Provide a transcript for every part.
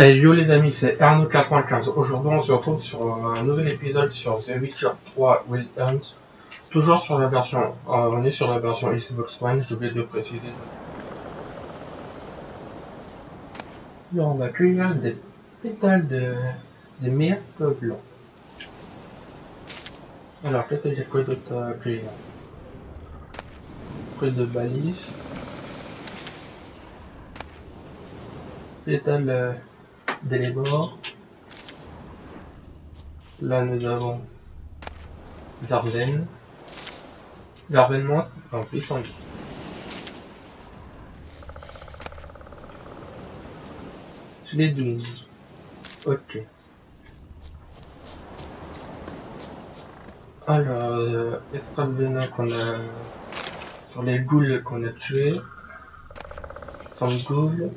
Hey yo les amis, c'est Arnaud95. Aujourd'hui on se retrouve sur un nouvel épisode sur The Witcher 3 Wild Hunt. Toujours sur la version, on est sur la version Xbox One, j'ai oublié de préciser. Là on va cueillir des pétales de myrte blanc. Alors qu'est-ce qu'il y a quoi d'autre à cueillir? Fruits de balise. Pétales d'élébore. Là nous avons Verveine. Verveine noire en pissenlit. Sledwin. Ok. Alors, extrait de venin qu'on a sur les ghouls qu'on a tués. Sans ghoul.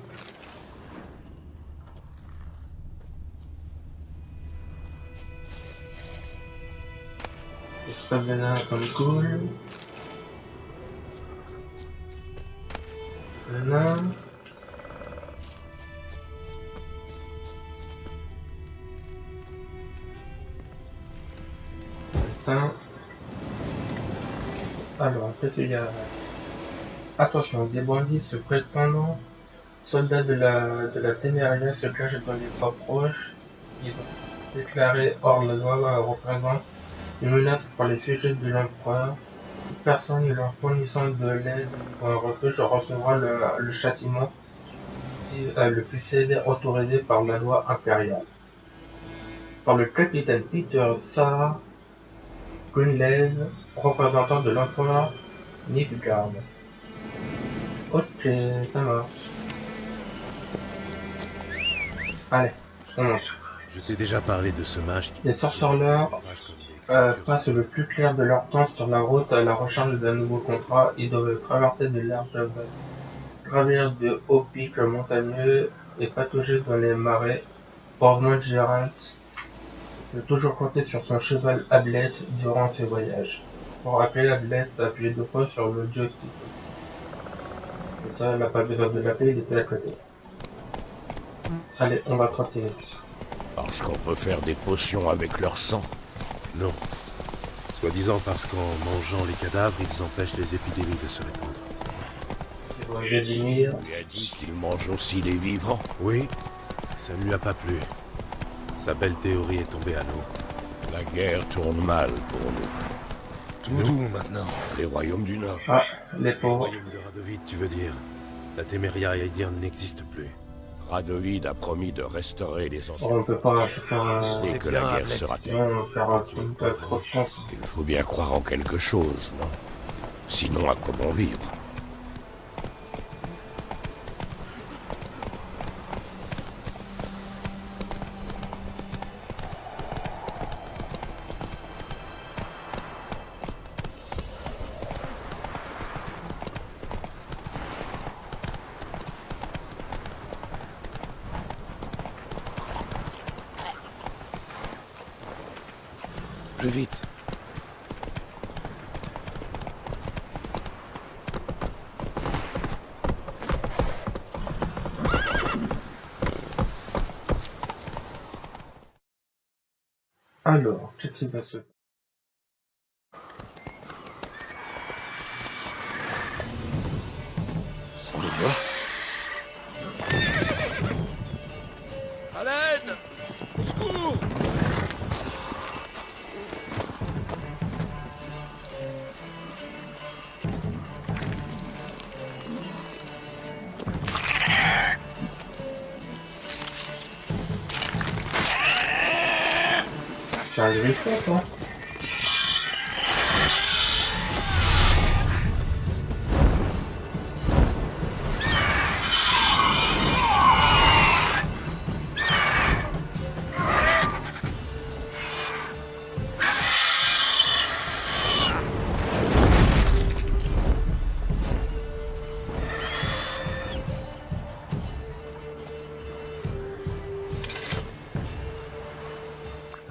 Extrait de venin comme ghoul. Venin. Putain. Alors, après il y a... Attention, des bandits se prétendant soldats de la Téméria se cachent dans les pas proches. Ils ont déclaré hors la loi représente une menace pour les sujets de l'empereur. Toute personne leur fournissant de l'aide ou un refuge recevra le châtiment le plus sévère autorisé par la loi impériale. Par le capitaine Peter Saar Greenleaf, représentant de l'empereur Nilfgaard. Ok, ça marche. Allez, je commence. Je t'ai déjà parlé de ce mage qui... Les sorceleurs passent le plus clair de leur temps sur la route à la recherche d'un nouveau contrat. Ils doivent traverser de larges vallées, gravir de hauts pics montagneux et patauger dans les marais. Heureusement, Geralt peut toujours compter sur son cheval Ablette durant ses voyages. Pour appeler Ablette, appuyez 2 fois sur le joystick. Et ça, elle n'a pas besoin de l'appeler, il était à côté. Allez, on va trottiner. Parce qu'on peut faire des potions avec leur sang. Non. Soi-disant parce qu'en mangeant les cadavres, ils empêchent les épidémies de se répandre. Je dis mire. On lui a dit qu'il mange aussi les vivants. Oui, ça ne lui a pas plu. Sa belle théorie est tombée à l'eau. La guerre tourne mal pour nous. Tout doux maintenant. Les royaumes du Nord. Ah, les Le pauvres. royaume de Radovid, tu veux dire. La Téméria Aedirn n'existe plus. Radovid a promis de restaurer les anciens. On peut pas se faire un... Dès que la guerre sera terminée. Non, faire un truc pas trop de temps. Il faut bien croire en quelque chose, non? Sinon, à quoi bon vivre? Plus vite. Alors, qu'est-ce qui va se... On les voit? À l'aide! Au secours! C'est un griffon, toi.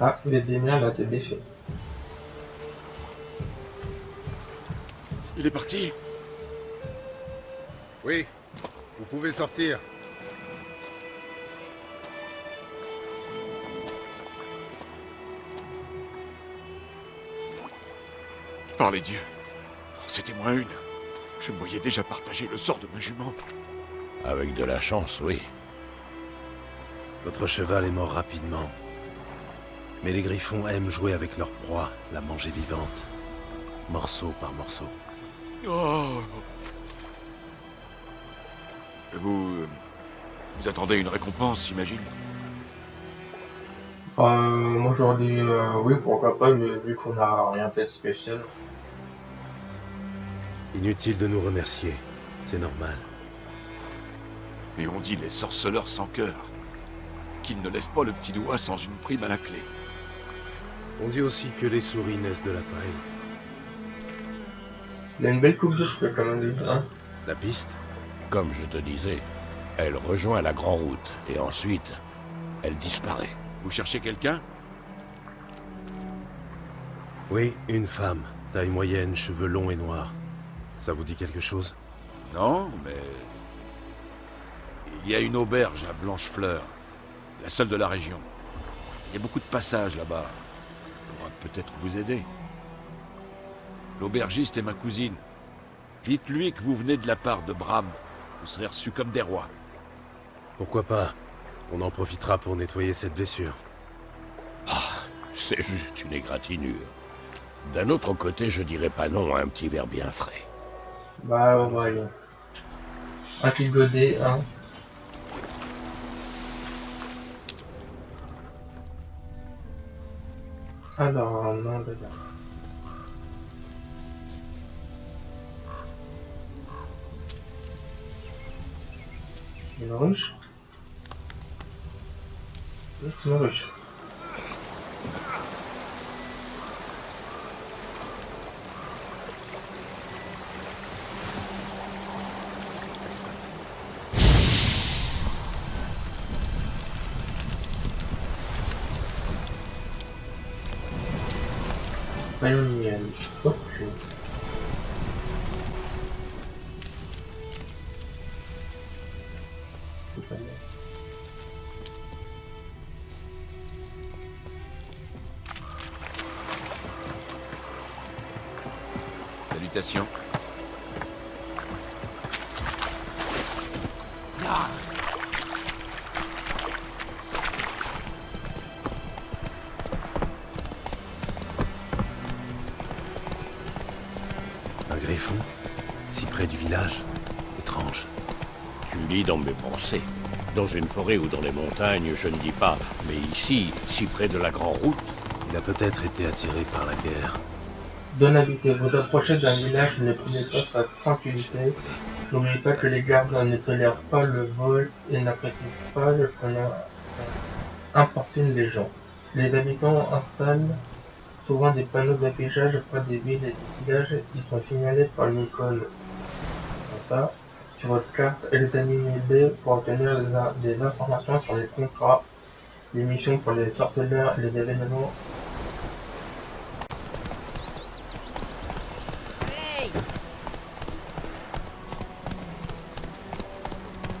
Ah, les démiens, là, t'es défait. Il est parti? Oui, vous pouvez sortir. Par les dieux. C'était moins une. Je me voyais déjà partager le sort de ma jument. Avec de la chance, oui. Votre cheval est mort rapidement. Mais les griffons aiment jouer avec leur proie, la manger vivante. Morceau par morceau. Oh. Vous attendez une récompense, j'imagine? Moi j'aurais dit oui, pourquoi pas, mais vu qu'on a rien fait de spécial. Inutile de nous remercier. C'est normal. Et on dit les sorceleurs sans cœur. Qu'ils ne lèvent pas le petit doigt sans une prime à la clé. On dit aussi que les souris naissent de la paille. Il a une belle coupe de cheveux quand même, hein. La piste? Comme je te disais, elle rejoint la Grande Route, et ensuite, elle disparaît. Vous cherchez quelqu'un? Oui, une femme. Taille moyenne, cheveux longs et noirs. Ça vous dit quelque chose? Non, mais... Il y a une auberge à Blanchefleur. La seule de la région. Il y a beaucoup de passages là-bas. On pourra peut-être vous aider. L'aubergiste est ma cousine. Dites-lui que vous venez de la part de Bram. Vous serez reçus comme des rois. Pourquoi pas? On en profitera pour nettoyer cette blessure. C'est juste une égratignure. D'un autre côté, je dirais pas non à un petit verre bien frais. Bah voyons. Un petit godet, hein. Alors, non, déjà. Une ruche. C'est une ruche. Payonienne. Ok. Salutations. Un griffon? Si près du village? Étrange. Tu lis dans mes pensées. Dans une forêt ou dans les montagnes, je ne dis pas. Mais ici, si près de la Grande Route, Il a peut-être été attiré par la guerre. Donne habiter. Vous approchez d'un village, ne prenez pas sa tranquillité. N'oubliez pas que les gardes ne tolèrent pas le vol et n'apprécient pas le importune les gens. Les habitants installent souvent des panneaux d'affichage près des villes et des villages. Ils sont signalés par une icône. Comme ça, sur votre carte, examinez B pour obtenir des informations sur les contrats, les missions pour les sorceleurs et les événements.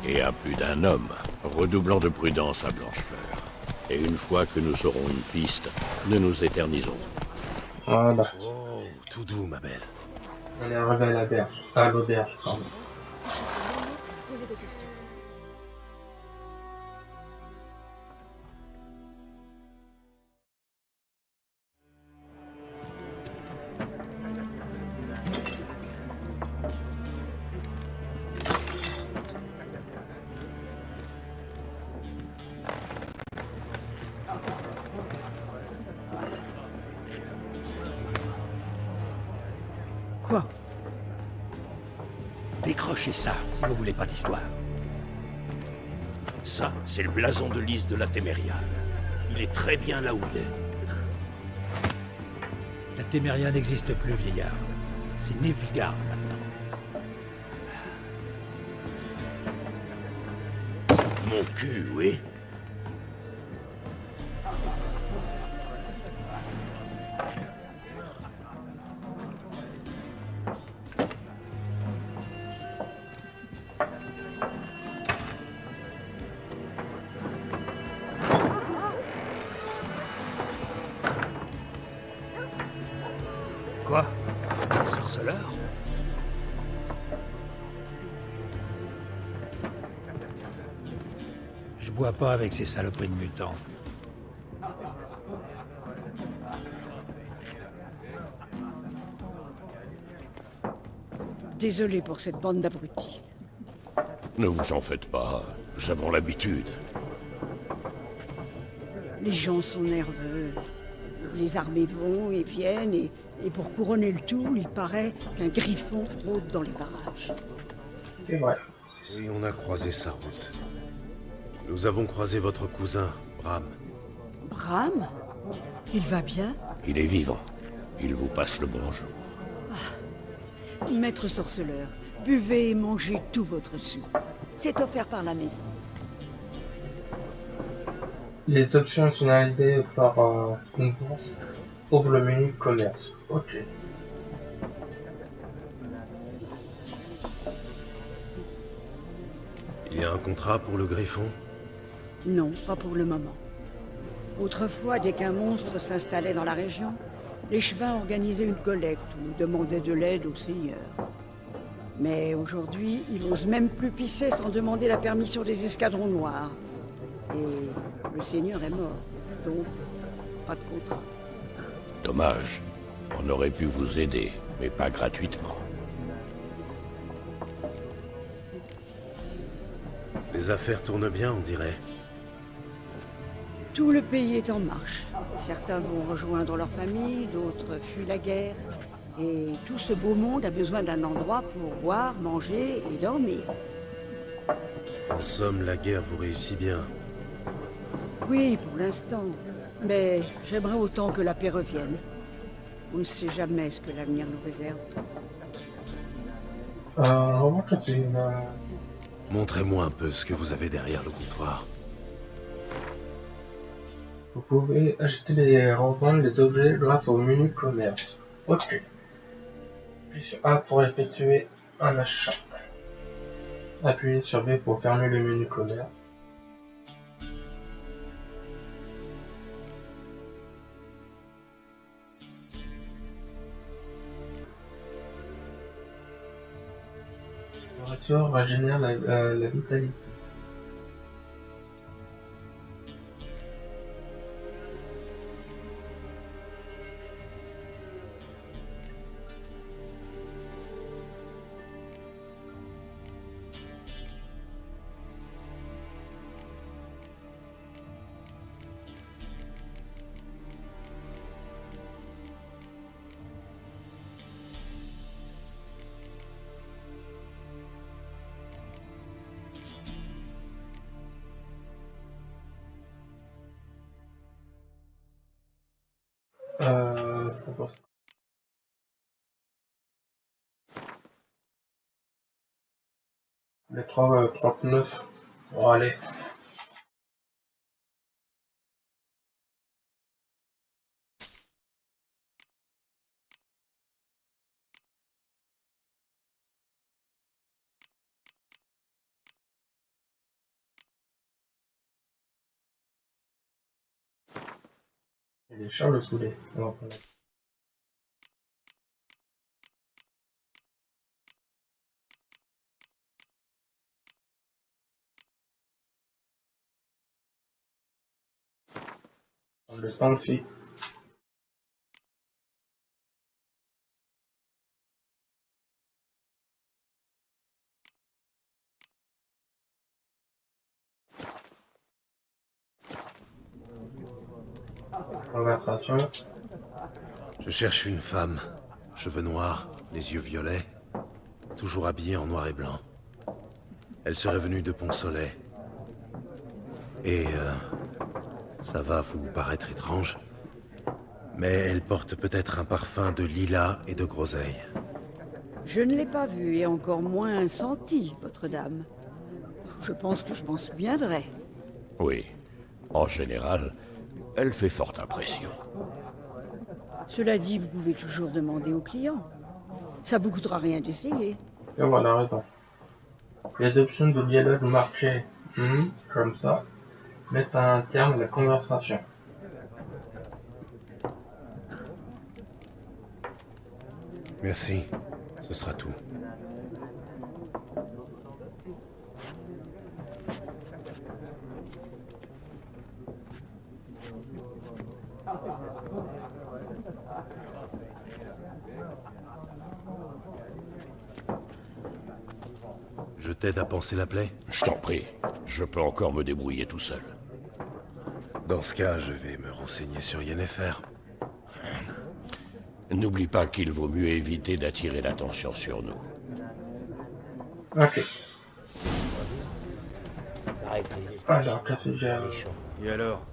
et à plus d'un homme, redoublant de prudence à Blanchefleur. Et une fois que nous aurons une piste, nous nous éternisons. Voilà, Oh, tout doux, ma belle. on est arrivé à la berge, à l'auberge, pardon. Posez des questions. Quoi? Décrochez ça, si vous voulez pas d'histoire. Ça, c'est le blason de Lys de la Téméria. Il est très bien là où il est. La Téméria n'existe plus, vieillard. C'est Nilfgaard maintenant. Mon cul, oui. Quoi? l'heure. Je bois pas avec ces saloperies de mutants. Désolé pour cette bande d'abrutis. Ne vous en faites pas, nous avons l'habitude. Les gens sont nerveux. Les armées vont et viennent, et pour couronner le tout, il paraît qu'un griffon rôde dans les barrages. C'est vrai. Oui, on a croisé sa route. Nous avons croisé votre cousin, Bram. Bram? Il va bien? Il est vivant. Il vous passe le bonjour. Maître sorceleur, buvez et mangez tout votre sou. C'est offert par la maison. Les options sont analysées par concours. Ouvre le menu commerce. Ok. Il y a un contrat pour le Griffon? Non, pas pour le moment. Autrefois, dès qu'un monstre s'installait dans la région, les Chevins organisaient une collecte ou demandaient de l'aide au seigneur. Mais aujourd'hui, ils n'osent même plus pisser sans demander la permission des escadrons noirs. Et le seigneur est mort, donc pas de contrat. Dommage. On aurait pu vous aider, mais pas gratuitement. Les affaires tournent bien, on dirait. Tout le pays est en marche. Certains vont rejoindre leur famille, d'autres fuient la guerre. Et tout ce beau monde a besoin d'un endroit pour boire, manger et dormir. En somme, la guerre vous réussit bien. Oui, pour l'instant. Mais j'aimerais autant que la paix revienne. On ne sait jamais ce que l'avenir nous réserve. Remarque que c'est une... Montrez-moi un peu ce que vous avez derrière le comptoir. Vous pouvez acheter et revendre les objets grâce au menu commerce. Ok. Puis sur A pour effectuer un achat. Appuyez sur B pour fermer le menu commerce. La nourriture régénère la vitalité. Pourquoi ça? Les 39. Bon, allez. Il est cher le poulet. On va prendre. On le sent aussi. Conversation. Je cherche une femme. Cheveux noirs, les yeux violets. Toujours habillée en noir et blanc. Elle serait venue de Pont-Soleil. Et ça va vous paraître étrange, mais elle porte peut-être un parfum de lilas et de groseille. Je ne l'ai pas vu et encore moins senti, votre dame. Je pense que je m'en souviendrai. Oui. En général, elle fait forte impression. Cela dit, vous pouvez toujours demander aux clients. Ça vous coûtera rien d'essayer. Et voilà, raison. Les options de dialogue marquées comme ça mettent un terme à la conversation. Merci. Ce sera tout. Je t'aide à panser la plaie? Je t'en prie, je peux encore me débrouiller tout seul. Dans ce cas, je vais me renseigner sur Yennefer. N'oublie pas qu'il vaut mieux éviter d'attirer l'attention sur nous. Ok. Pareil que les esclaves. Alors, qu'est-ce que j'ai... Méchants. Et alors?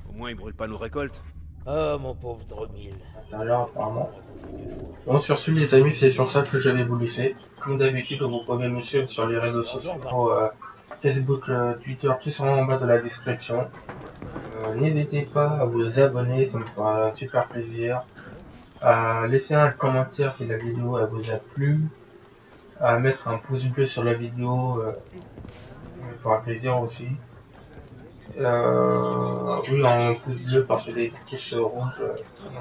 Au moins, ils brûlent pas nos récoltes? Oh, mon pauvre Dromil. Alors, apparemment. On a bouffé du foin. Bon, sur ce, les amis, c'est sur ça que je vais vous laisser. Comme d'habitude, vous pouvez me suivre sur les réseaux sociaux, Facebook, Twitter, tout ça en bas de la description. N'hésitez pas à vous abonner, ça me fera super plaisir. À laisser un commentaire si la vidéo elle vous a plu. À mettre un pouce bleu sur la vidéo, ça me fera plaisir aussi. Oui, un pouce bleu parce que les pouces rouges,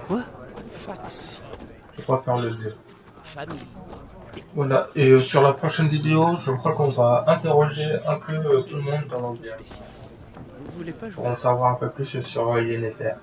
Quoi? Faxi. je préfère le bleu. Famille. Voilà, et sur la prochaine vidéo, je crois qu'on va interroger un peu tout le monde dans l'ambiance Spécial. Vous voulez pas jouer? pour en savoir un peu plus sur Yennefer.